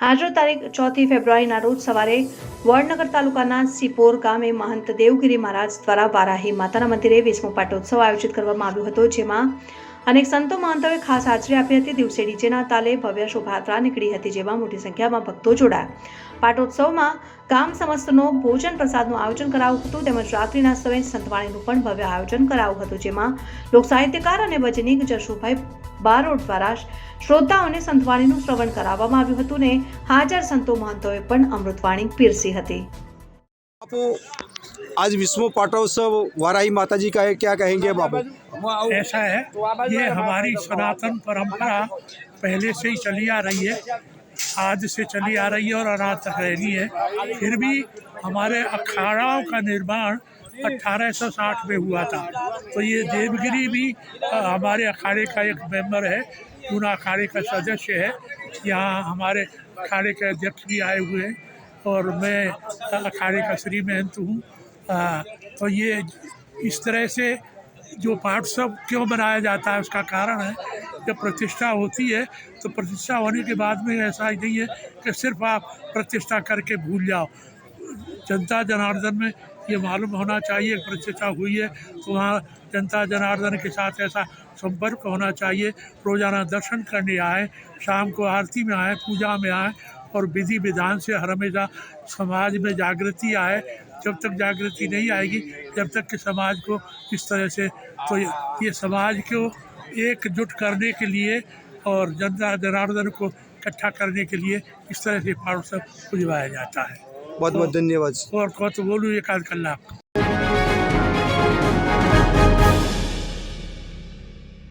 આજરોજ તારીખ 4 ફેબ્રુઆરીના રોજ સવારે વડનગર તાલુકાના સિપોર ગામે મહંત દેવગિરી મહારાજ દ્વારા વારાહી માતાના મંદિરે 20મો પાટોત્સવ આયોજિત કરવામાં આવ્યો હતો, જેમાં અનેક સંતો મહંતોએ ખાસ હાજરી આપી હતી। દિવસે ડીજેના તાલે ભવ્ય શોભાયાત્રા નીકળી હતી, જેમાં મોટી સંખ્યામાં ભક્તો જોડાયા। પાટોત્સવમાં ગામ સમસ્તનો ભોજન પ્રસાદનું આયોજન કરાયું હતું, તેમજ રાત્રિના સમયે સંતવાણીનું પણ ભવ્ય આયોજન કરાયું હતું, જેમાં લોક સાહિત્યકાર અને ભજનીક જશુભાઈ બારોટ દ્વારા શ્રોતાઓને સંતવાણીનું શ્રવણ કરાવવામાં આવ્યું હતું ને હાજર સંતો મહંતોએ પણ અમૃતવાણી પીરસી હતી। आपको आज विश्व पाटोत्सव वाराही माता जी का है, क्या कहेंगे बाबू? ऐसा है, ये हमारी सनातन परंपरा पहले से ही चली आ रही है, आज से चली आ रही है और अनाज तक रहेगी है। फिर भी हमारे अखाड़ाओं का निर्माण 1860 में हुआ था, तो ये देवगिरी भी हमारे अखाड़े का एक मेंबर है, पूरा अखाड़े का सदस्य है। यहाँ हमारे अखाड़े के अध्यक्ष भी आए हुए हैं और मैं अखाड़े का श्री महंत हूँ। तो ये इस तरह से जो पाठोत्सव क्यों मनाया जाता है उसका कारण है, जब प्रतिष्ठा होती है तो प्रतिष्ठा होने के बाद में ऐसा ही नहीं है कि सिर्फ आप प्रतिष्ठा करके भूल जाओ। जनता जनार्दन में ये मालूम होना चाहिए प्रतिष्ठा हुई है तो वहाँ जनता जनार्दन के साथ ऐसा संपर्क होना चाहिए। रोज़ाना दर्शन करने आए, शाम को आरती में आए, पूजा में आए और विधि विधान से हर हमेशा समाज में जागृति आए। जब तक जागृति नहीं आएगी, जब तक कि समाज को इस तरह से, तो ये समाज को एकजुट करने के लिए और जनता जनार्दन को इकट्ठा करने के लिए इस तरह से पाठोत्सव उजवाया जाता है। बहुत बहुत धन्यवाद। और कौ तो बोलूँ एक आध कलाक।